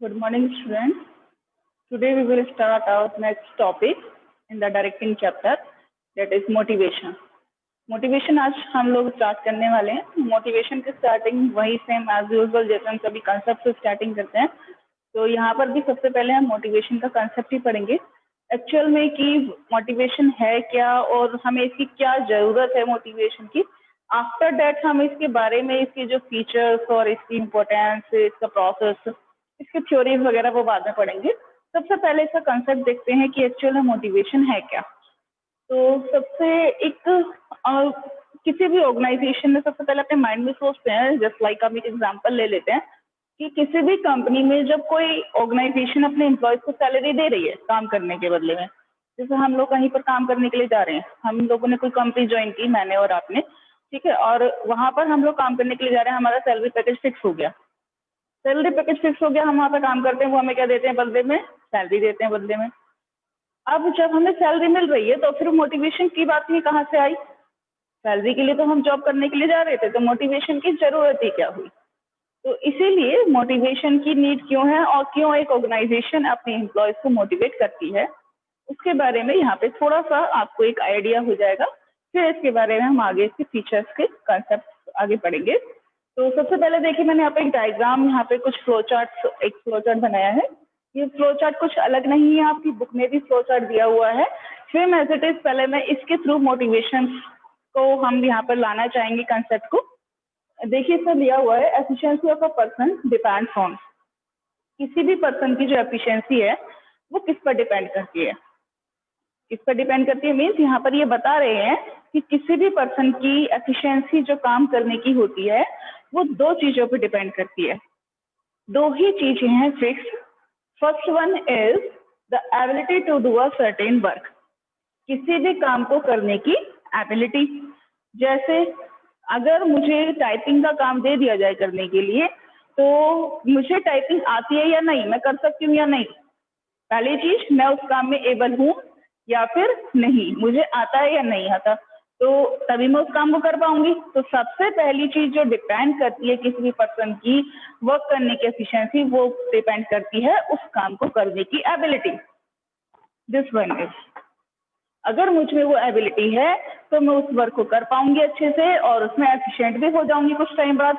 Good morning, students. Today we will start our next topic in the directing chapter, that is motivation. Motivation आज हम लोग start करने वाले हैं। Motivation की स्टार्टिंग वही सेम एज यूजुअल जैसे हम सभी कंसेप्ट से स्टार्टिंग करते हैं, तो यहाँ पर भी सबसे पहले हम मोटिवेशन का कंसेप्ट ही पढ़ेंगे एक्चुअल में कि मोटिवेशन है क्या और हमें इसकी क्या ज़रूरत है मोटिवेशन की। आफ्टर दैट हम इसके बारे में इसके जो फीचर्स और इसकी इम्पोर्टेंस, इसका प्रोसेस, इसके थ्योरीज वगैरह वो बाद में पढ़ेंगे। सबसे पहले इसका कंसेप्ट देखते हैं कि एक्चुअल में मोटिवेशन है क्या। तो सबसे एक किसी भी ऑर्गेनाइजेशन में सबसे पहले अपने माइंड में सोचते हैं, जस्ट लाइक हम एक एग्जांपल ले लेते हैं कि किसी भी कंपनी में जब कोई ऑर्गेनाइजेशन अपने एम्प्लॉयज को सैलरी दे रही है काम करने के बदले में, जैसे हम लोग कहीं पर काम करने के लिए जा रहे हैं, हम लोगों ने कोई कंपनी ज्वाइन की, मैंने और आपने, ठीक है, और वहाँ पर हम लोग काम करने के लिए जा रहे हैं, हमारा सैलरी पैकेज फिक्स हो गया। सैलरी पैकेज फिक्स हो गया, हम वहाँ पर काम करते हैं, वो हमें क्या देते हैं बदले में? सैलरी देते हैं बदले में। अब जब हमें सैलरी मिल रही है तो फिर मोटिवेशन की बात ही कहाँ से आई? सैलरी के लिए तो हम जॉब करने के लिए जा रहे थे, तो मोटिवेशन की जरूरत ही क्या हुई? तो इसीलिए मोटिवेशन की नीड क्यों है और क्यों एक ऑर्गेनाइजेशन अपने एम्प्लॉयज को मोटिवेट करती है, उसके बारे में यहाँ पे थोड़ा सा आपको एक आइडिया हो जाएगा। फिर इसके बारे में हम आगे इसके फीचर्स के कंसेप्ट आगे पढ़ेंगे। तो सबसे पहले देखिए, मैंने यहाँ पे एक डायग्राम, यहाँ पे कुछ फ्लो चार्ट, एक फ्लो चार्ट बनाया है। ये फ्लो चार्ट कुछ अलग नहीं है, आपकी बुक में भी फ्लो चार्ट दिया हुआ है। सेम एज इट इज, पहले मैं इसके थ्रू मोटिवेशन को हम यहाँ पर लाना चाहेंगे कंसेप्ट को। देखिए इसमें दिया हुआ है, efficiency of a person depends on. किसी भी पर्सन की जो एफिशिएंसी है वो किस पर डिपेंड करती है? किस पर डिपेंड करती है मीन्स यहाँ पर ये बता रहे हैं कि किसी भी पर्सन की एफिशिएंसी जो काम करने की होती है वो दो चीजों पर डिपेंड करती है। दो ही चीजें हैं fix. First one is the ability to do a certain work. किसी भी काम को करने की एबिलिटी। जैसे अगर मुझे टाइपिंग का काम दे दिया जाए करने के लिए, तो मुझे टाइपिंग आती है या नहीं, मैं कर सकती हूँ या नहीं? पहली चीज, मैं उस काम में एबल हूँ या फिर नहीं, मुझे आता है या नहीं आता, तो तभी मैं उस काम को कर पाऊंगी। तो सबसे पहली चीज जो डिपेंड करती है किसी भी पर्सन की वर्क करने की एफिशिएंसी, वो डिपेंड करती है उस काम को करने की एबिलिटी। दिस वन इज, अगर मुझ में वो एबिलिटी है तो मैं उस वर्क को कर पाऊंगी अच्छे से और उसमें एफिशिएंट भी हो जाऊंगी कुछ टाइम बाद।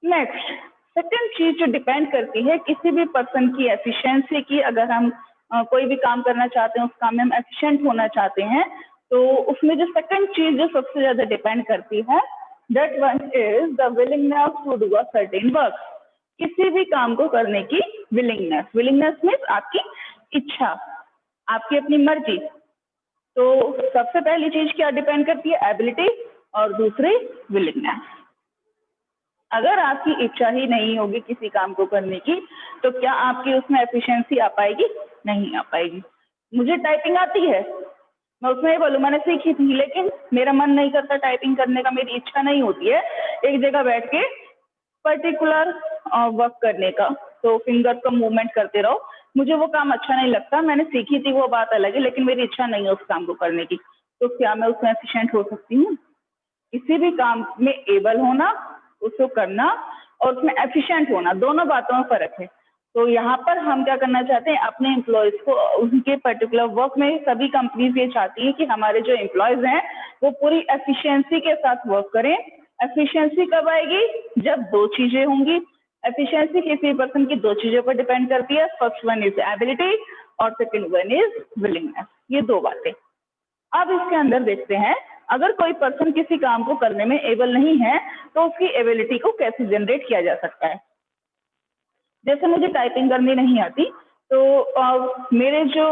नेक्स्ट, सेकेंड चीज जो डिपेंड करती है किसी भी पर्सन की एफिशिएंसी की, अगर हम कोई भी काम करना चाहते हैं, उस काम में हम एफिशिएंट होना चाहते हैं, तो उसमें जो सेकेंड चीज जो सबसे ज्यादा डिपेंड करती है, that one is the willingness to do a certain work. किसी भी काम को करने की विलिंगनेस। विलिंगनेस मीन्स आपकी इच्छा, आपकी अपनी मर्जी। तो सबसे पहली चीज क्या डिपेंड करती है? एबिलिटी, और दूसरी विलिंगनेस। अगर आपकी इच्छा ही नहीं होगी किसी काम को करने की, तो क्या आपकी उसमें एफिशिएंसी आ पाएगी? नहीं आ पाएगी। मुझे टाइपिंग आती है, मैं उसमें ये बोलूँ मैंने सीखी थी, लेकिन मेरा मन नहीं करता टाइपिंग करने का, मेरी इच्छा नहीं होती है एक जगह बैठ के पर्टिकुलर वर्क करने का, तो फिंगर का मूवमेंट करते रहो, मुझे वो काम अच्छा नहीं लगता। मैंने सीखी थी वो बात अलग है, लेकिन मेरी इच्छा नहीं है उस काम को करने की, तो क्या मैं उसमें एफिशिएंट हो सकती हूँ? किसी भी काम में एबल होना, उसको करना, और उसमें एफिशिएंट होना, दोनों बातों में फर्क है। तो यहाँ पर हम क्या करना चाहते हैं, अपने एम्प्लॉयज को उनके पर्टिकुलर वर्क में, सभी कंपनीज ये चाहती है कि हमारे जो एम्प्लॉयज हैं वो पूरी एफिशिएंसी के साथ वर्क करें। एफिशिएंसी कब आएगी? जब दो चीजें होंगी। एफिशिएंसी किसी पर्सन की दो चीजों पर डिपेंड करती है। फर्स्ट वन इज एबिलिटी और सेकेंड वन इज विलिंगनेस। ये दो बातें। अब इसके अंदर देखते हैं, अगर कोई पर्सन किसी काम को करने में एबल नहीं है तो उसकी एबिलिटी को कैसे जनरेट किया जा सकता है। जैसे मुझे टाइपिंग करनी नहीं आती, तो मेरे जो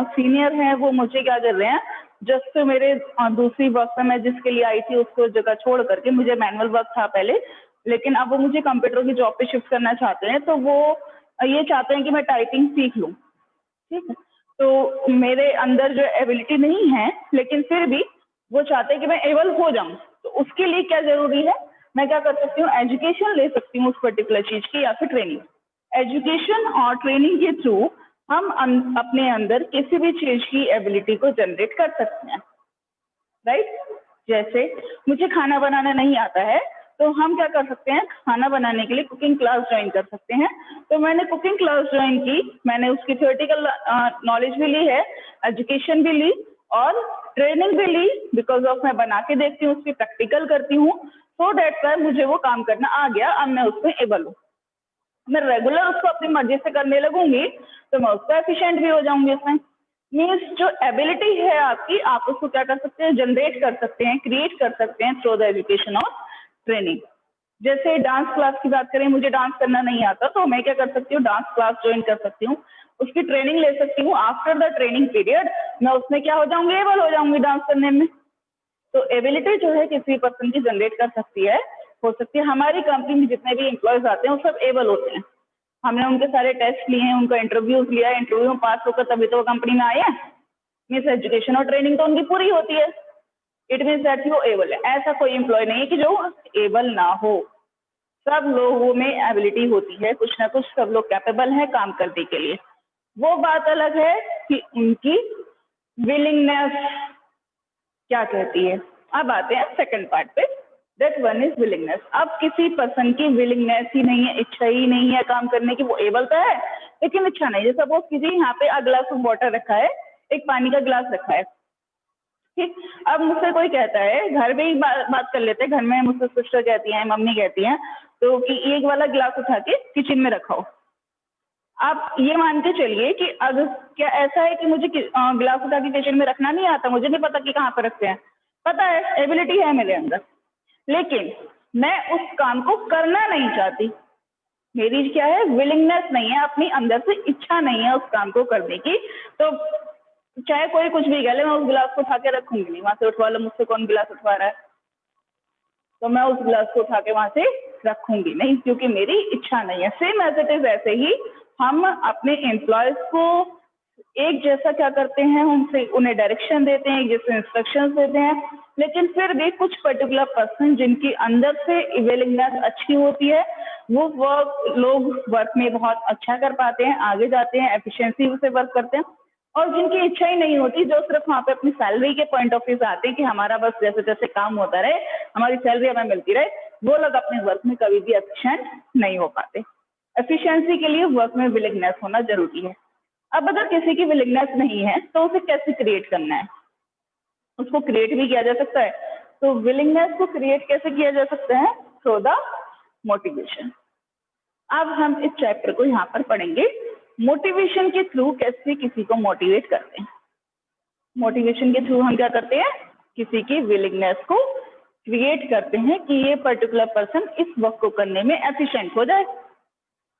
सीनियर हैं वो मुझे क्या कर रहे हैं, जस्ट मेरे दूसरी वर्क में मैं जिसके लिए आई थी उसको जगह छोड़ करके, मुझे मैनुअल वर्क था पहले, लेकिन अब वो मुझे कंप्यूटर की जॉब पे शिफ्ट करना चाहते हैं, तो वो ये चाहते हैं कि मैं टाइपिंग सीख लूँ, ठीक है। तो मेरे अंदर जो एबिलिटी नहीं है, लेकिन फिर भी वो चाहते हैं कि मैं एबल हो जाऊं, तो उसके लिए क्या जरूरी है, मैं क्या कर सकती हूँ, एजुकेशन ले सकती हूँ उस पर्टिकुलर चीज की, या फिर ट्रेनिंग। एजुकेशन और ट्रेनिंग के थ्रू हम अपने अंदर किसी भी चीज की एबिलिटी को जनरेट कर सकते हैं, राइट। जैसे मुझे खाना बनाना नहीं आता है, तो हम क्या कर सकते हैं, खाना बनाने के लिए कुकिंग क्लास ज्वाइन कर सकते हैं। तो मैंने कुकिंग क्लास ज्वाइन की, मैंने उसकी थियोरेटिकल नॉलेज भी ली है, एजुकेशन भी ली और ट्रेनिंग भी ली, बिकॉज ऑफ मैं बना के देखती हूँ, उसकी प्रैक्टिकल करती हूँ, सो दैट मुझे वो काम करना आ गया, अब मैं उसमें एबल हूँ। मैं रेगुलर उसको अपनी मर्जी से करने लगूंगी तो मैं उसको एफिशिएंट भी हो जाऊंगी। इसमें मीन्स जो एबिलिटी है आपकी, आप उसको क्या कर सकते हैं, जनरेट कर सकते हैं, क्रिएट कर सकते हैं थ्रू द एजुकेशन और ट्रेनिंग। जैसे डांस क्लास की बात करें, मुझे डांस करना नहीं आता तो मैं क्या कर सकती हूँ, डांस क्लास ज्वाइन कर सकती हूँ, उसकी ट्रेनिंग ले सकती हूँ। आफ्टर द ट्रेनिंग पीरियड मैं उसमें क्या हो जाऊंगी, एबल हो जाऊंगी डांस करने में। तो एबिलिटी जो है किसी पर्सन की जनरेट कर सकती है, हो सकती है। हमारी कंपनी में जितने भी एम्प्लॉयज आते हैं वो सब एबल होते हैं, हमने उनके सारे टेस्ट लिए हैं, उनका इंटरव्यूज लिया है, इंटरव्यू में पास होकर तभी तो कंपनी में आए हैं। मीन्स एजुकेशन और ट्रेनिंग तो उनकी पूरी होती है, इट मीन्स दैट वो एबल है। ऐसा कोई एम्प्लॉय नहीं है कि जो एबल ना हो, सब लोगों में एबिलिटी होती है, कुछ ना कुछ सब लोग कैपेबल हैं काम करने के लिए। वो बात अलग है कि उनकी विलिंगनेस क्या कहती है। अब आते हैं सेकंड पार्ट पे, दैट वन इज विलिंगनेस। अब किसी पर्सन की विलिंगनेस ही नहीं है, इच्छा ही नहीं है काम करने की, वो एबल तो है लेकिन इच्छा नहीं है। सपोज किसी यहाँ पे ग्लास ऑफ वाटर रखा है, एक पानी का गिलास रखा है, ठीक। अब मुझसे कोई कहता है, घर में ही बात कर लेते हैं, घर में मुझसे सिस्टर कहती हैं, मम्मी कहती हैं तो कि एक वाला गिलास उठा के किचन में रखाओ। आप ये मान के चलिए कि अगर क्या ऐसा है कि मुझे गिलास उठा के किचन में रखना नहीं आता, मुझे नहीं पता कि कहाँ पर रखते हैं, पता है, एबिलिटी है मेरे अंदर, लेकिन मैं उस काम को करना नहीं चाहती। मेरी क्या है, विलिंगनेस नहीं है, अपनी अंदर से इच्छा नहीं है उस काम को करने की। तो चाहे कोई कुछ भी कह ले, मैं उस गिलास को उठा के रखूंगी नहीं, वहां से उठवा लो, मुझसे कौन गिलास उठवा रहा है, तो मैं उस गिलास को उठा के वहां से रखूंगी नहीं, क्योंकि मेरी इच्छा नहीं है। सेम एज इट इज ऐसे ही हम अपने एम्प्लॉयज को एक जैसा क्या करते हैं, उनसे उन्हें डायरेक्शन देते हैं, एक जैसे इंस्ट्रक्शंस देते हैं, लेकिन फिर भी कुछ पर्टिकुलर पर्सन जिनकी अंदर से विलिंगनेस अच्छी होती है, वो लोग वर्क में बहुत अच्छा कर पाते हैं, आगे जाते हैं, एफिशिएंसी से वर्क करते हैं। और जिनकी इच्छा ही नहीं होती, जो सिर्फ वहाँ पे अपनी सैलरी के पॉइंट ऑफ व्यू से आते हैं कि हमारा बस जैसे जैसे काम होता रहे, हमारी सैलरी हमें मिलती रहे, वो लोग अपने वर्क में कभी भी एफिशिएंट नहीं हो पाते। एफिशिएंसी के लिए वर्क में विलिंगनेस होना जरूरी है। अब अगर किसी की विलिंगनेस नहीं है तो उसे कैसे क्रिएट करना है, उसको क्रिएट भी किया जा सकता है। तो विलिंगनेस को क्रिएट कैसे किया जा सकता है, थ्रू द मोटिवेशन। अब हम इस चैप्टर को यहाँ पर पढ़ेंगे, मोटिवेशन के थ्रू कैसे किसी को मोटिवेट करते हैं। मोटिवेशन के थ्रू हम क्या करते हैं, किसी की विलिंगनेस को क्रिएट करते हैं कि ये पर्टिकुलर पर्सन इस वर्क को करने में एफिशिएंट हो जाए।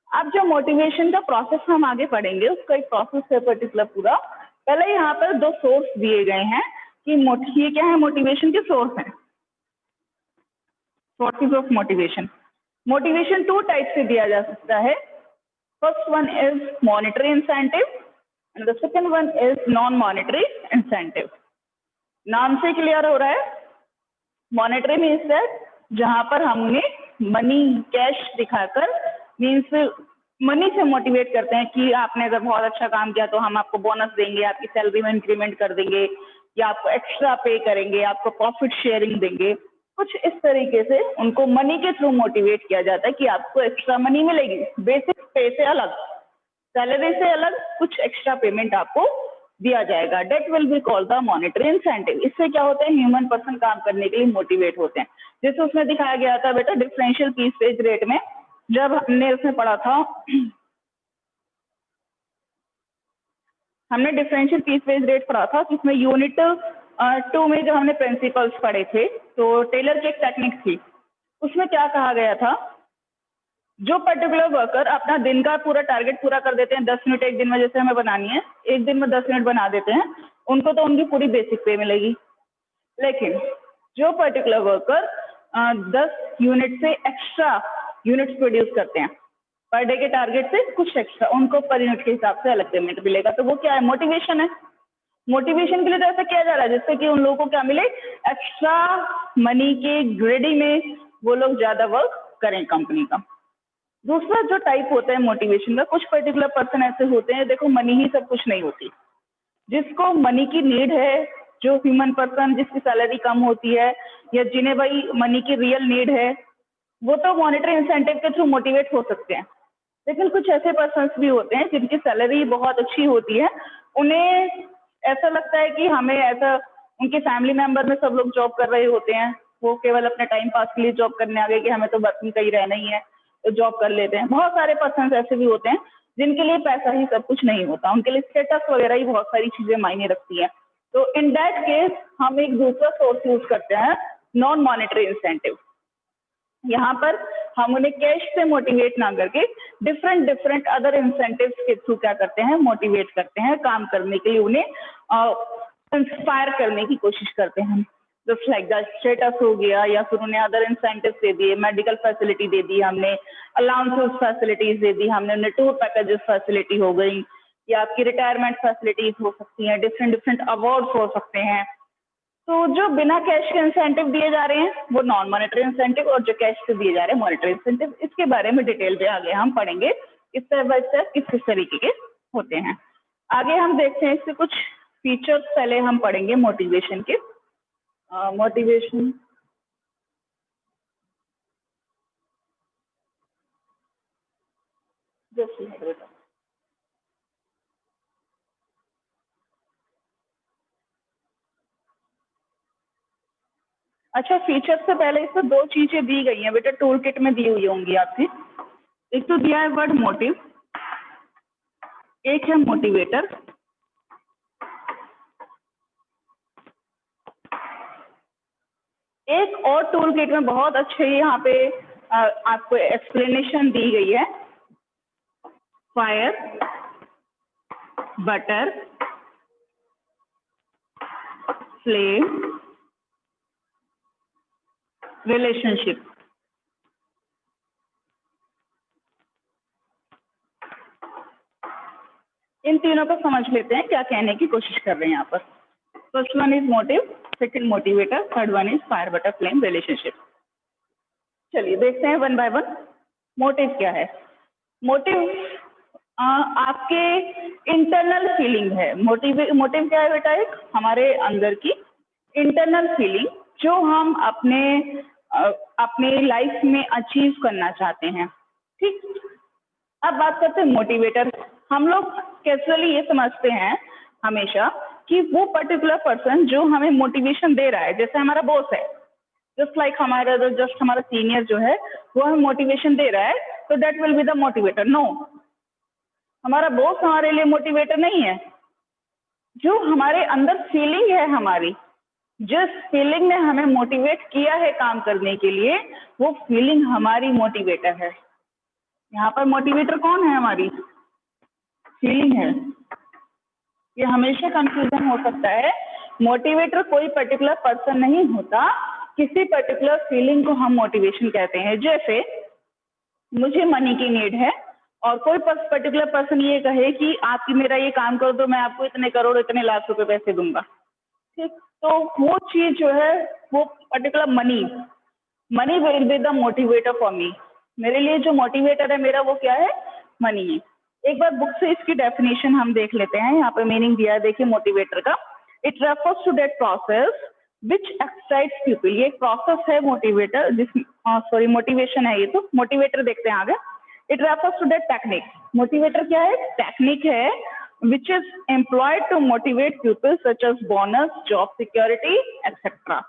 अब जो मोटिवेशन का प्रोसेस हम आगे पढ़ेंगे, उसका एक प्रोसेस है पर्टिकुलर पूरा। पहले यहाँ पर दो सोर्स दिए गए हैं कि ये क्या है, मोटिवेशन के सोर्स हैं, sources of motivation. Motivation two type से दिया जा सकता है। First one is monetary incentive and the second one is non monetary incentive. नाम से क्लियर हो रहा है, मॉनेटरी मीन्स दैट जहां पर हमने मनी कैश दिखाकर, मीन्स मनी से मोटिवेट करते हैं कि आपने अगर बहुत अच्छा काम किया तो हम आपको बोनस देंगे, आपकी सैलरी में इंक्रीमेंट कर देंगे, या आपको एक्स्ट्रा पे करेंगे, आपको प्रॉफिट शेयरिंग देंगे। कुछ इस तरीके से उनको मनी के थ्रू मोटिवेट किया जाता है कि आपको एक्स्ट्रा मनी मिलेगी, बेसिक पे से अलग, सैलरी से अलग कुछ एक्स्ट्रा पेमेंट आपको दिया जाएगा। That will be called the monetary incentive. इससे क्या होता है, ह्यूमन पर्सन काम करने के लिए मोटिवेट होते हैं। जैसे उसमें दिखाया गया था बेटा डिफरेंशियल पीस वेज रेट में, जब हमने उसमें पढ़ा था, हमने डिफरेंशियल पीस वेज रेट पढ़ा था, जिसमें यूनिट 2 में जब हमने प्रिंसिपल्स पढ़े थे, तो टेलर की एक टेक्निक थी, उसमें क्या कहा गया था, जो पर्टिकुलर वर्कर अपना दिन का पूरा टारगेट पूरा कर देते हैं, 10 मिनट एक दिन में जैसे हमें बनानी है, एक दिन में 10 मिनट बना देते हैं, उनको तो उनकी पूरी बेसिक पे मिलेगी। लेकिन जो पर्टिकुलर वर्कर 10 यूनिट से एक्स्ट्रा यूनिट्स प्रोड्यूस करते हैं पर डे के टारगेट से कुछ एक्स्ट्रा, उनको पर यूनिट के हिसाब से अलग पेमेंट मिलेगा। तो वो क्या है, मोटिवेशन है। मोटिवेशन के लिए तो ऐसा किया जा रहा है जिससे कि उन लोगों को क्या मिले, एक्स्ट्रा मनी के ग्रेडी में वो लोग ज्यादा वर्क करें कंपनी का। दूसरा जो टाइप होता है मोटिवेशन का, कुछ पर्टिकुलर पर्सन ऐसे होते हैं, देखो मनी ही सब कुछ नहीं होती, जिसको मनी की नीड है, जो ह्यूमन पर्सन जिसकी सैलरी कम होती है या जिन्हें भाई मनी की रियल नीड है, वो तो मॉनेटरी इंसेंटिव के थ्रू मोटिवेट हो सकते हैं, लेकिन कुछ ऐसे पर्सन्स भी होते हैं जिनकी सैलरी बहुत अच्छी होती है, उन्हें ऐसा लगता है कि हमें ऐसा, उनके फैमिली मेंबर में सब लोग जॉब कर रहे होते हैं, वो केवल अपने टाइम पास के लिए जॉब करने आ गए कि हमें तो वर्किंग कहीं रहना ही है तो जॉब कर लेते हैं। बहुत सारे पर्सन ऐसे भी होते हैं जिनके लिए पैसा ही सब कुछ नहीं होता, उनके लिए स्टेटस वगैरह ही बहुत सारी चीजें मायने रखती है। तो इन दैट केस हम एक दूसरा सोर्स यूज करते हैं, नॉन मॉनेटरी इंसेंटिव। यहाँ पर हम उन्हें कैश से मोटिवेट ना करके डिफरेंट अदर इंसेंटिव्स के थ्रू क्या करते हैं, मोटिवेट करते हैं काम करने के लिए, उन्हें इंस्पायर करने की कोशिश करते हैं। जस्ट लाइक द स्टेटस हो गया, या फिर उन्हें अदर इंसेंटिव दे दिए, मेडिकल फैसिलिटी दे दी हमने, अलाउंसेस फैसिलिटीज दे दी हमने उन्हें, टूर पैकेजेस फैसिलिटी हो गई, या आपकी रिटायरमेंट फैसिलिटीज हो सकती हैं, डिफरेंट अवार्ड्स हो सकते हैं। तो जो बिना कैश के इंसेंटिव दिए जा रहे हैं वो नॉन मॉनेटरी इंसेंटिव, और जो कैश से दिए जा रहे हैं मॉनेटरी इंसेंटिव, इसके बारे में डिटेल में आगे हम पढ़ेंगे स्टेप बाय स्टेप किस तरीके के होते हैं। आगे हम देखते हैं इसके कुछ फीचर्स, पहले हम पढ़ेंगे मोटिवेशन के। मोटिवेशन जस्ट, अच्छा फीचर से पहले इसमें दो चीजें दी गई हैं बेटा, टूल किट में दी हुई होंगी आपकी। एक तो दिया है वर्ड मोटिव, एक है मोटिवेटर। एक और टूल किट में बहुत अच्छे यहाँ पे आपको एक्सप्लेनेशन दी गई है, फायर, बटर, फ्लेम, रिलेशनशिप। इन तीनों को समझ लेते हैं क्या कहने की कोशिश कर रहे हैं यहाँ पर। First one is motive, second motivator, third one is fire, butter, flame, relationship. चलिए देखते हैं वन बाय वन। मोटिव क्या है? मोटिव आपके इंटरनल फीलिंग है। मोटिव क्या है बेटा? एक हमारे अंदर की इंटरनल फीलिंग जो हम अपने लाइफ में अचीव करना चाहते हैं। ठीक, अब बात करते हैं मोटिवेटर। हम लोग कैजुअली ये समझते हैं हमेशा कि वो पर्टिकुलर पर्सन जो हमें मोटिवेशन दे रहा है, जैसे हमारा बॉस है, जस्ट लाइक हमारा सीनियर जो है वो हमें मोटिवेशन दे रहा है, तो that will be the motivator. No, हमारा बॉस हमारे लिए मोटिवेटर नहीं है। जो हमारे अंदर फीलिंग है, हमारी जिस फीलिंग ने हमें मोटिवेट किया है काम करने के लिए, वो फीलिंग हमारी मोटिवेटर है। यहाँ पर मोटिवेटर कौन है? हमारी फीलिंग है। ये हमेशा कंफ्यूजन हो सकता है। मोटिवेटर कोई पर्टिकुलर पर्सन नहीं होता, किसी पर्टिकुलर फीलिंग को हम मोटिवेशन कहते हैं। जैसे मुझे मनी की नीड है और कोई पर्टिकुलर पर्सन ये कहे कि आप मेरा ये काम करो तो मैं आपको इतने करोड़ इतने लाख रुपए पैसे दूंगा। ठीक, तो वो चीज जो है, वो particular money will be the motivator for me. मेरे लिए जो मोटिवेटर है मेरा, वो क्या है? मनी है। एक बार बुक से इसकी डेफिनेशन हम देख लेते हैं। यहाँ पे मीनिंग दिया है, देखिए मोटिवेटर का। It refers to that process which excites people. ये एक प्रोसेस है मोटिवेटर, मोटिवेशन है ये। तो मोटिवेटर देखते हैं आगे। It refers to that technique. Motivator क्या है? टेक्निक है which is employed to motivate people such as bonus, job security, etc.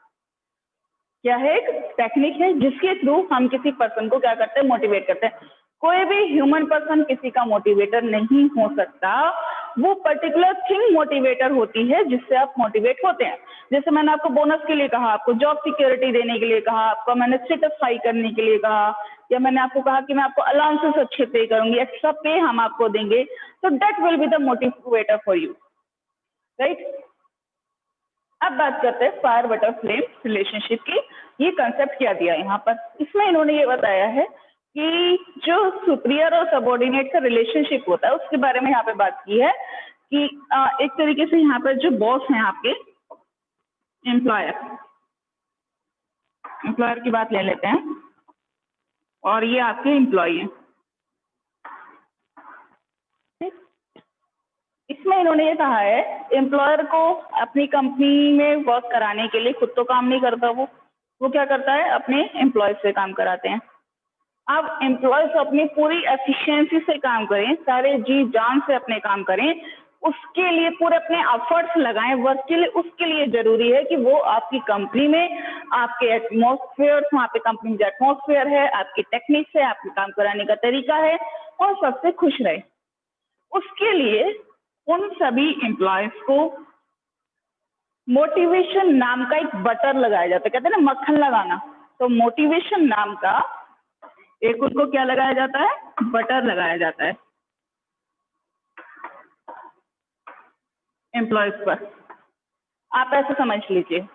क्या है? एक टेक्निक है जिसके थ्रू हम किसी पर्सन को क्या करते हैं? मोटिवेट करते हैं। कोई भी ह्यूमन पर्सन किसी का मोटिवेटर नहीं हो सकता। वो पर्टिकुलर थिंग मोटिवेटर होती है जिससे आप मोटिवेट होते हैं। जैसे मैंने आपको बोनस के लिए कहा, आपको जॉब सिक्योरिटी देने के लिए कहा, आपको मैंने स्टेटस हाई करने के लिए कहा, या मैंने आपको कहा कि मैं आपको अलाउंसेस अच्छे पे करूंगी, एक्स्ट्रा पे हम आपको देंगे, तो that will be the motivator for you, right. अब बात करते हैं फायर, बटर, फ्लेम, रिलेशनशिप की। ये कंसेप्ट क्या दिया यहाँ पर? इसमें इन्होंने ये बताया है कि जो सुपीरियर और सबऑर्डिनेट का रिलेशनशिप होता है उसके बारे में यहाँ पे बात की है कि एक तरीके से यहाँ पर जो बॉस हैं आपके, एम्प्लॉयर की बात ले लेते हैं, और ये आपके एम्प्लॉय हैं। इसमें इन्होंने ये कहा है, एम्प्लॉयर को अपनी कंपनी में वर्क कराने के लिए खुद तो काम नहीं करता, वो क्या करता है? अपने एम्प्लॉय से काम कराते हैं। अब एम्प्लॉयज अपनी पूरी एफिशिएंसी से काम करें, सारे जी जान से अपने काम करें, उसके लिए पूरे अपने एफर्ट्स लगाएं वर्क के लिए। उसके लिए जरूरी है कि वो आपकी कंपनी में आपके एटमॉस्फेयर, वहाँ पे कंपनी में जो एटमॉस्फेयर है, आपकी टेक्निक्स है, आपके काम कराने का तरीका है, और सबसे खुश रहे। उसके लिए उन सभी एम्प्लॉयज को मोटिवेशन नाम का एक बटर लगाया जाता है, कहते हैं ना मक्खन लगाना। तो मोटिवेशन नाम का एक उनको क्या लगाया जाता है, बटर लगाया जाता है एम्प्लॉयज पर। आप ऐसे समझ लीजिए,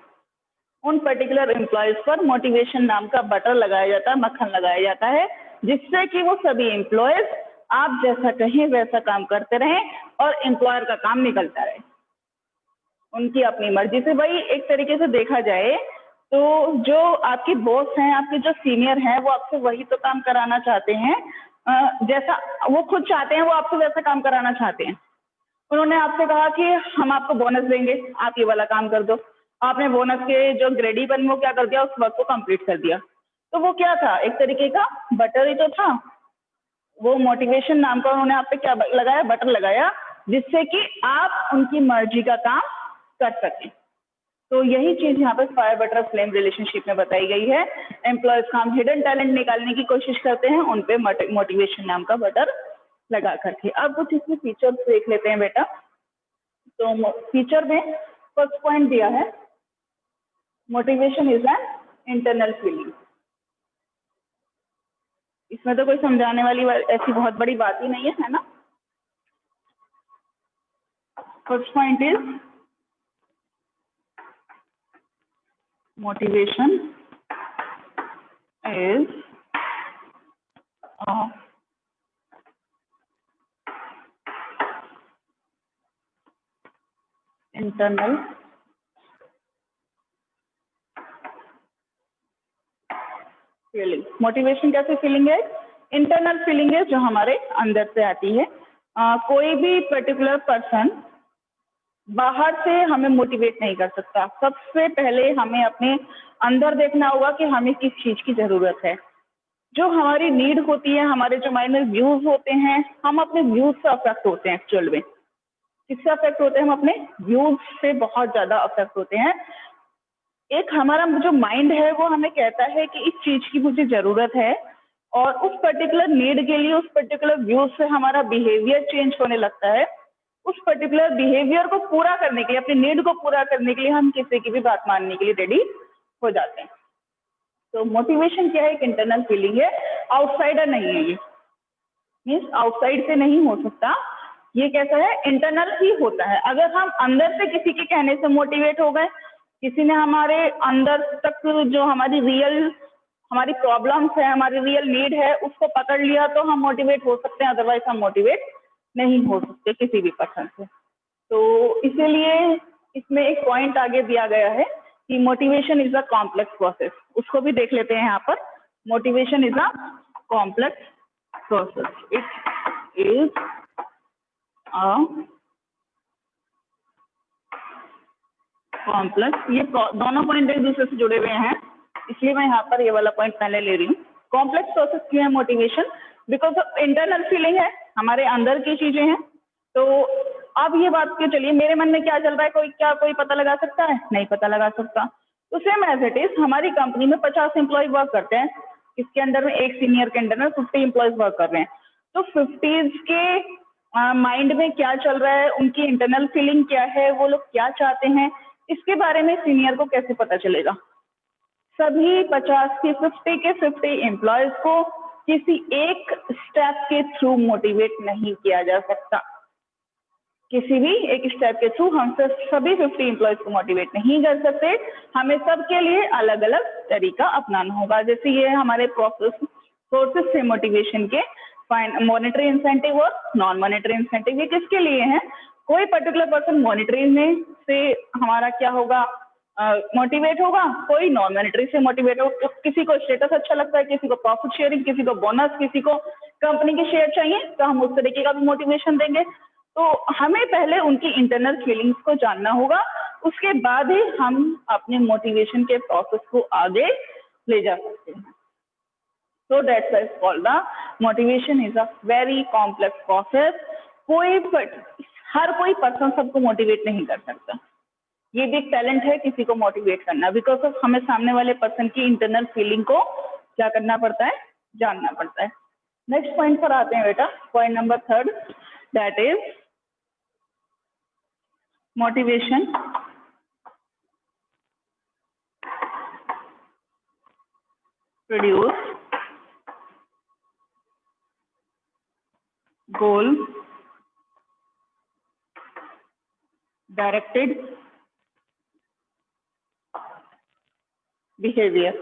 उन पर्टिकुलर एम्प्लॉयज पर मोटिवेशन नाम का बटर लगाया जाता है, मक्खन लगाया जाता है, जिससे कि वो सभी एम्प्लॉयज आप जैसा कहें वैसा काम करते रहें और एम्प्लॉयर का काम निकलता रहे उनकी अपनी मर्जी से। भाई एक तरीके से देखा जाए तो जो आपके बॉस हैं, आपके जो सीनियर हैं, वो आपसे वही तो काम कराना चाहते हैं जैसा वो खुद चाहते हैं, वो आपसे वैसा काम कराना चाहते हैं। उन्होंने आपसे कहा कि हम आपको बोनस देंगे, आप ये वाला काम कर दो। आपने बोनस के जो ग्रेडिबन वो क्या कर दिया, उस वर्क को कंप्लीट कर दिया। तो वो क्या था, एक तरीके का बटर ही तो था। वो मोटिवेशन नाम का उन्होंने आप पे क्या लगाया, बटर लगाया, जिससे कि आप उनकी मर्जी का काम कर सकें। तो यही चीज यहाँ पे फायर बटर फ्लेम रिलेशनशिप में बताई गई है। एम्प्लॉयज का हम हिडन टैलेंट निकालने की कोशिश करते हैं, उन पे मोटिवेशन नाम का बटर लगा करके। अब कुछ इसमें फीचर्स देख लेते हैं बेटा। तो फीचर में फर्स्ट पॉइंट दिया है, motivation is an internal feeling. इसमें तो कोई समझाने वाली ऐसी बहुत बड़ी बात ही नहीं है ना। First point is motivation is a internal feeling. Motivation कैसे फीलिंग है, इंटरनल फीलिंग है जो हमारे अंदर से आती है। कोई भी पर्टिकुलर पर्सन बाहर से हमें मोटिवेट नहीं कर सकता। सबसे पहले हमें अपने अंदर देखना होगा कि हमें किस चीज की जरूरत है। जो हमारी नीड होती है, हमारे जो माइंड में व्यूज होते हैं, हम अपने व्यूज से अफेक्ट होते हैं। एक्चुअल में किससे अफेक्ट होते हैं, हम अपने व्यूज से बहुत ज्यादा अफेक्ट होते हैं। एक हमारा जो माइंड है वो हमें कहता है कि इस चीज की मुझे जरूरत है, और उस पर्टिकुलर नीड के लिए, उस पर्टिकुलर व्यूज से हमारा बिहेवियर चेंज होने लगता है। उस पर्टिकुलर बिहेवियर को पूरा करने के लिए, अपनी नीड को पूरा करने के लिए हम किसी की भी बात मानने के लिए रेडी हो जाते हैं। तो मोटिवेशन क्या है, एक इंटरनल फीलिंग है, आउटसाइडर नहीं है। ये मीन्स आउटसाइड से नहीं हो सकता, ये कैसा है, इंटरनल ही होता है। अगर हम अंदर से किसी के कहने से मोटिवेट हो गए, किसी ने हमारे अंदर तक जो हमारी रियल हमारी प्रॉब्लम्स है, हमारी रियल नीड है, उसको पकड़ लिया तो हम मोटिवेट हो सकते हैं, अदरवाइज हम मोटिवेट नहीं हो सकते किसी भी पर्सन से। तो इसीलिए इसमें एक पॉइंट आगे दिया गया है कि motivation is a complex process. उसको भी देख लेते हैं यहाँ पर। Motivation is a complex process, it is a complex. ये दोनों पॉइंट एक दूसरे से जुड़े हुए हैं, इसलिए मैं यहाँ पर ये वाला पॉइंट पहले ले रही हूँ। कॉम्प्लेक्स प्रोसेस क्यों है motivation, because of internal feeling है, हमारे अंदर की चीजें हैं। तो अब ये बात क्यों, चलिए मेरे मन में क्या चल रहा है, कोई पता लगा सकता है, नहीं पता लगा सकता। तो सेम एज इट इज, हमारी कंपनी में 50 एम्प्लॉय वर्क करते हैं, इसके अंदर में एक सीनियर के अंडर में 50 एम्प्लॉयज वर्क कर रहे हैं। तो 50 के माइंड में क्या चल रहा है, उनकी इंटरनल फीलिंग क्या है, वो लोग क्या चाहते हैं, इसके बारे में सीनियर को कैसे पता चलेगा। सभी 50 के 50 एम्प्लॉयज को किसी एक स्टेप के थ्रू मोटिवेट नहीं किया जा सकता। किसी भी एक स्टेप के थ्रू हम सभी 50 एम्प्लॉयज को मोटिवेट नहीं कर सकते। हमें सबके लिए अलग अलग तरीका अपनाना होगा। जैसे ये हमारे सोर्सेस थे मोटिवेशन के, मॉनेटरी इंसेंटिव और नॉन मॉनेटरी इंसेंटिव। ये किसके लिए है, कोई पर्टिकुलर पर्सन मॉनेटरी में से हमारा क्या होगा, मोटिवेट होगा, कोई नॉन मॉनेटरी से मोटिवेट होगा। किसी को स्टेटस अच्छा लगता है, किसी को प्रॉफिट शेयरिंग, किसी को बोनस, किसी को कंपनी के शेयर चाहिए, तो हम उस तरीके का भी मोटिवेशन देंगे। तो हमें पहले उनकी इंटरनल फीलिंग्स को जानना होगा, उसके बाद ही हम अपने मोटिवेशन के प्रोसेस को आगे ले जा सकते हैं। So that's why it's called the motivation is a very complex process. हर कोई पर्सन सबको मोटिवेट नहीं कर सकता. ये भी एक टैलेंट है किसी को मोटिवेट करना, बिकॉज ऑफ हमें सामने वाले पर्सन की इंटरनल फीलिंग को क्या करना पड़ता है, जानना पड़ता है. नेक्स्ट पॉइंट पर आते हैं बेटा, point number 3, that is motivation produce goal directed behaviour.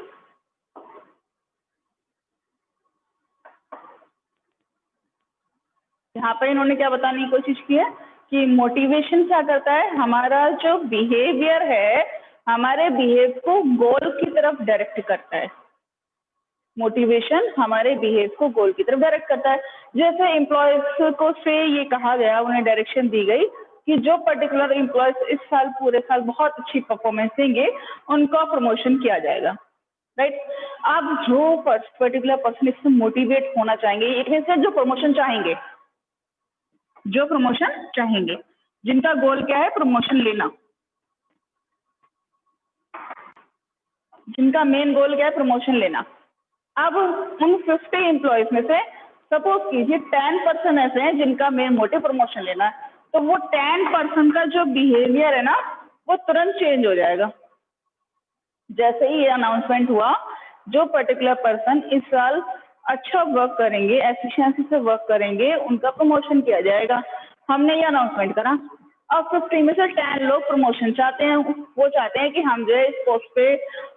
यहाँ पर इन्होंने क्या बताने की कोशिश की है कि मोटिवेशन क्या करता है, हमारा जो बिहेवियर है, हमारे बिहेव को गोल की तरफ डायरेक्ट करता है. मोटिवेशन हमारे बिहेव को गोल की तरफ डायरेक्ट करता है. जैसे एम्प्लॉयज को से ये कहा गया, उन्हें डायरेक्शन दी गई कि जो पर्टिकुलर एम्प्लॉयज इस साल पूरे साल बहुत अच्छी परफॉर्मेंस देंगे उनका प्रमोशन किया जाएगा, राइट. अब जो पर्टिकुलर पर्सन इससे मोटिवेट होना चाहेंगे, एक में से जो प्रमोशन चाहेंगे, जिनका गोल क्या है, प्रमोशन लेना, जिनका मेन गोल क्या है, प्रमोशन लेना. अब हम 50 एम्प्लॉयज में से सपोज कीजिए 10% ऐसे हैं जिनका मेन मोटिव प्रमोशन लेना है, तो वो 10% का जो बिहेवियर है ना, वो तुरंत चेंज हो जाएगा. जैसे ही ये अनाउंसमेंट हुआ, जो पर्टिकुलर पर्सन इस साल अच्छा वर्क करेंगे, एफिशिएंसी से वर्क करेंगे, उनका प्रमोशन किया जाएगा. हमने ये अनाउंसमेंट करा. अब 50 में से 10 लोग प्रमोशन चाहते हैं. वो चाहते हैं कि हम जो है इस पोस्ट पे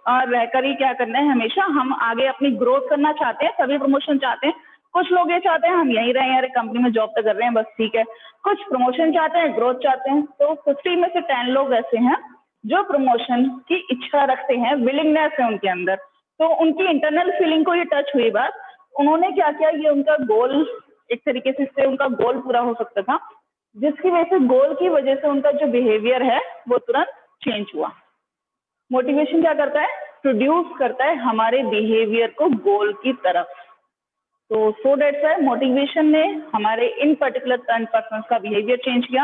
रहकर ही क्या करना है, हमेशा हम आगे अपनी ग्रोथ करना चाहते हैं, सभी प्रमोशन चाहते हैं. कुछ लोग ये चाहते हैं हम यहीं रहें, यार कंपनी में जॉब तो कर रहे हैं बस ठीक है. कुछ प्रमोशन चाहते हैं, ग्रोथ चाहते हैं. तो 50 में से 10 लोग ऐसे हैं जो प्रमोशन की इच्छा रखते हैं, विलिंगनेस है उनके अंदर. तो उनकी इंटरनल फीलिंग को ये टच हुई बात, उन्होंने क्या किया, ये उनका गोल एक तरीके से इससे उनका गोल पूरा हो सकता था, जिसकी वजह से गोल की वजह से उनका जो बिहेवियर है वो तुरंत चेंज हुआ. मोटिवेशन क्या करता है, प्रोड्यूस करता है हमारे बिहेवियर को गोल की तरफ. तो सो दैट्स व्हाई मोटिवेशन ने हमारे इन पर्टिकुलर 10 पर्सन का बिहेवियर चेंज किया.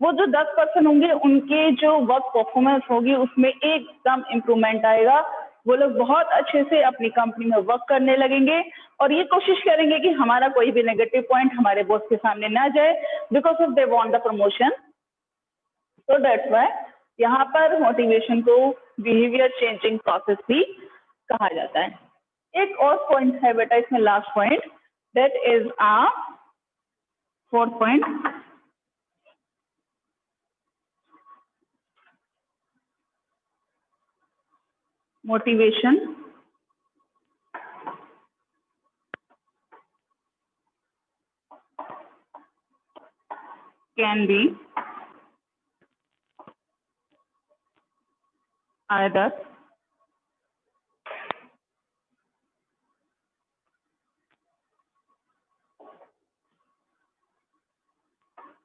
वो जो 10% होंगे उनके जो वर्क परफॉर्मेंस होगी उसमें एकदम इम्प्रूवमेंट आएगा. वो लोग बहुत अच्छे से अपनी कंपनी में वर्क करने लगेंगे और ये कोशिश करेंगे कि हमारा कोई भी नेगेटिव पॉइंट हमारे बॉस के सामने ना जाए, because of they want the promotion. So that's why यहाँ पर मोटिवेशन को बिहेवियर चेंजिंग प्रोसेस भी कहा जाता है. एक और पॉइंट है बेटा इसमें, last point, that is a 4th point, motivation can be either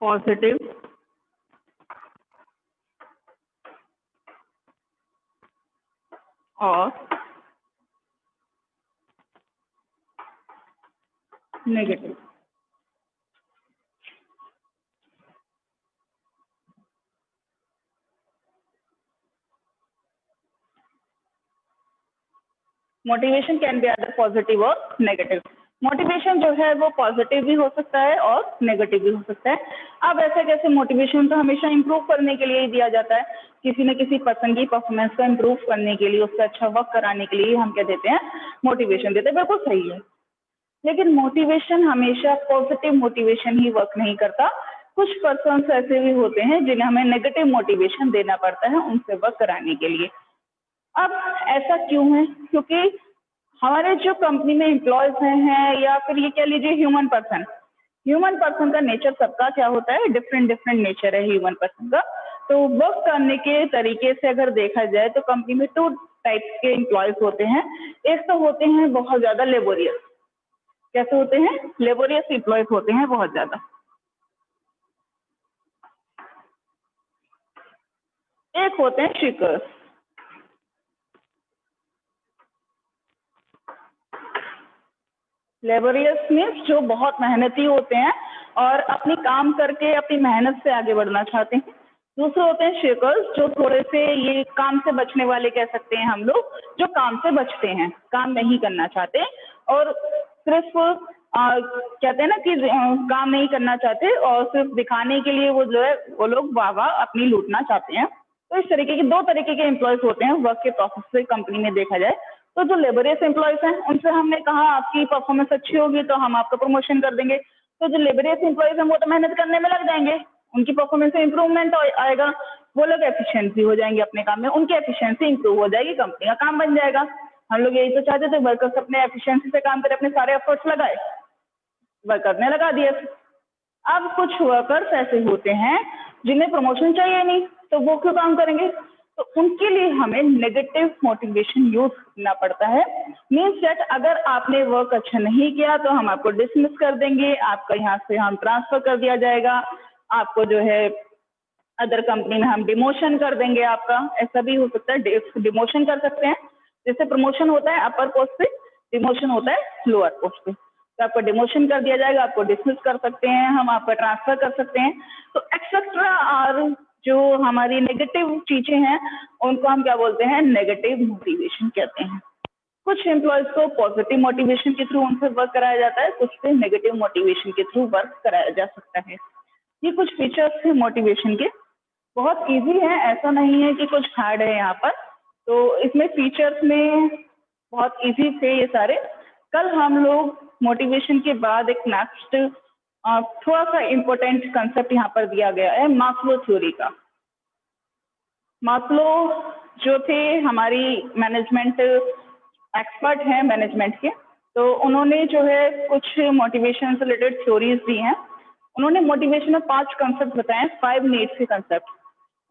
positive or negative. Motivation can be either positive or negative. Motivation जो है वो पॉजिटिव भी हो सकता है और नेगेटिव भी हो सकता है. अब ऐसे कैसे, मोटिवेशन तो हमेशा इंप्रूव करने के लिए ही दिया जाता है. किसी न किसी पर्सन की परफॉर्मेंस को इंप्रूव करने के लिए, उसका अच्छा वर्क कराने के लिए हम क्या देते हैं, मोटिवेशन देते हैं. बिल्कुल सही है. लेकिन मोटिवेशन हमेशा पॉजिटिव मोटिवेशन ही वर्क नहीं करता. कुछ पर्सन ऐसे भी होते हैं जिन्हें हमें नेगेटिव मोटिवेशन देना पड़ता है उनसे वर्क कराने के लिए. अब ऐसा क्यों है, क्योंकि हमारे जो कंपनी में एम्प्लॉयज हैं या फिर ये कह लीजिए ह्यूमन पर्सन का नेचर सबका क्या होता है, डिफरेंट नेचर है ह्यूमन पर्सन का. तो वर्क करने के तरीके से अगर देखा जाए तो कंपनी में 2 टाइप्स के एम्प्लॉयज होते हैं. एक तो होते हैं बहुत ज्यादा लेबोरियस. कैसे होते हैं, लेबोरियस एम्प्लॉयज होते हैं बहुत ज्यादा. एक होते हैं शिकर्स. लेबोरियस मीन्स जो बहुत मेहनती होते हैं और अपनी काम करके अपनी मेहनत से आगे बढ़ना चाहते हैं। दूसरे होते हैं शेकर्स, जो थोड़े से ये काम से बचने वाले कह सकते हैं हम लोग, जो काम से बचते हैं, काम नहीं करना चाहते और सिर्फ कहते हैं ना कि काम नहीं करना चाहते और सिर्फ दिखाने के लिए वो जो है वो लोग वाह अपनी लूटना चाहते हैं। तो इस तरीके के 2 तरीके के एम्प्लॉयज होते हैं वर्क के प्रोसेस से कंपनी में देखा जाए। तो जो लेबोरियस एम्प्लॉयज हैं उनसे हमने कहा आपकी परफॉर्मेंस अच्छी होगी तो हम आपका प्रमोशन कर देंगे। तो जो लेबोरियस एम्प्लॉयज हैं वो तो मेहनत करने में लग जाएंगे, उनकी परफॉर्मेंस में इंप्रूवमेंट आएगा, वो लोग एफिशिएंसी हो जाएंगे अपने काम में, उनकी एफिशिएंसी इंप्रूव हो जाएगी, कंपनी का काम बन जाएगा। हम लोग यही तो चाहते थे, वर्कर्स अपने एफिशिएंसी से काम करें, अपने सारे एफर्ट्स लगाए, वर्कर ने लगा दिए। अब कुछ वर्कर्स ऐसे होते हैं जिन्हें प्रमोशन चाहिए नहीं, तो वो क्यों काम करेंगे? तो उनके लिए हमें नेगेटिव मोटिवेशन यूज करना पड़ता है। मीन्स दैट अगर आपने वर्क अच्छा नहीं किया तो हम आपको डिसमिस कर देंगे, आपका यहाँ से हम ट्रांसफर कर दिया जाएगा, आपको जो है अदर कंपनी में हम डिमोशन कर देंगे आपका। ऐसा भी हो सकता है, डिमोशन कर सकते हैं। जैसे प्रमोशन होता है अपर पोस्ट पे, डिमोशन होता है लोअर पोस्ट पे। तो आपका डिमोशन कर दिया जाएगा, आपको डिसमिस कर सकते हैं, हम आपका ट्रांसफर कर सकते हैं। तो एक्सेट्रा और जो हमारी नेगेटिव चीजें हैं उनको हम क्या बोलते हैं? नेगेटिव मोटिवेशन कहते हैं। कुछ एम्प्लॉयज को पॉजिटिव मोटिवेशन के थ्रू उनसे वर्क कराया जाता है, कुछ से नेगेटिव मोटिवेशन के थ्रू वर्क कराया जा सकता है। ये कुछ फीचर्स हैं मोटिवेशन के, बहुत इजी है, ऐसा नहीं है कि कुछ हार्ड है यहाँ पर। तो इसमें फीचर्स में बहुत इजी थे ये सारे। कल हम लोग मोटिवेशन के बाद एक नेक्स्ट थोड़ा सा इम्पोर्टेंट कंसेप्ट यहाँ पर दिया गया है मास्लो थ्योरी का। मास्लो जो थे हमारी मैनेजमेंट एक्सपर्ट हैं मैनेजमेंट के, तो उन्होंने जो है कुछ मोटिवेशन से रिलेटेड थ्योरीज दी हैं। उन्होंने मोटिवेशन में 5 कंसेप्ट बताए, 5 नीड्स के कंसेप्ट।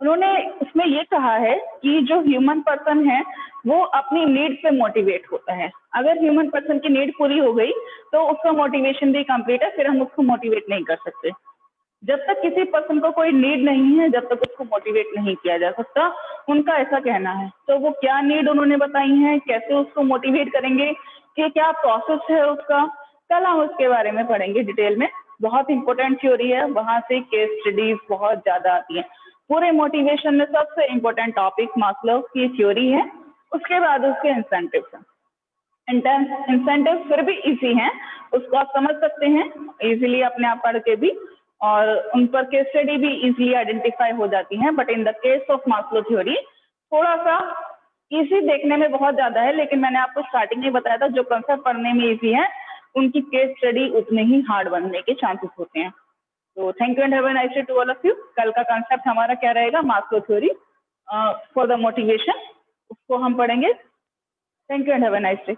उन्होंने उसमें ये कहा है कि जो ह्यूमन पर्सन है वो अपनी नीड से मोटिवेट होता है। अगर ह्यूमन पर्सन की नीड पूरी हो गई तो उसका मोटिवेशन भी कंप्लीट है, फिर हम उसको मोटिवेट नहीं कर सकते। जब तक किसी पर्सन को कोई नीड नहीं है, जब तक उसको मोटिवेट नहीं किया जा सकता, उनका ऐसा कहना है। तो वो क्या नीड उन्होंने बताई हैं, कैसे उसको मोटिवेट करेंगे, कि क्या प्रोसेस है उसका, कल हम उसके बारे में पढ़ेंगे डिटेल में। बहुत इंपॉर्टेंट थ्योरी है, वहां से केस स्टडीज बहुत ज्यादा आती हैं। पूरे मोटिवेशन में सबसे इम्पोर्टेंट टॉपिक मास्लो की थ्योरी है, उसके बाद उसके इंसेंटिव्स हैं। इंसेंटिव फिर भी इजी हैं, उसको आप समझ सकते हैं इजीली अपने आप पढ़ के भी, और उन पर केस स्टडी भी इजीली आइडेंटिफाई हो जाती हैं। But in the case of Maslow theory थोड़ा सा इजी देखने में बहुत ज्यादा है, लेकिन मैंने आपको स्टार्टिंग में बताया था जो कंसेप्ट पढ़ने में इजी है उनकी केस स्टडी उतने ही हार्ड बनने के चांसेस होते हैं। तो thank you and have a nice day to all of you. कल का कंसेप्ट हमारा क्या रहेगा? Maslow theory for the motivation, उसको हम पढ़ेंगे। Thank you and have a nice day.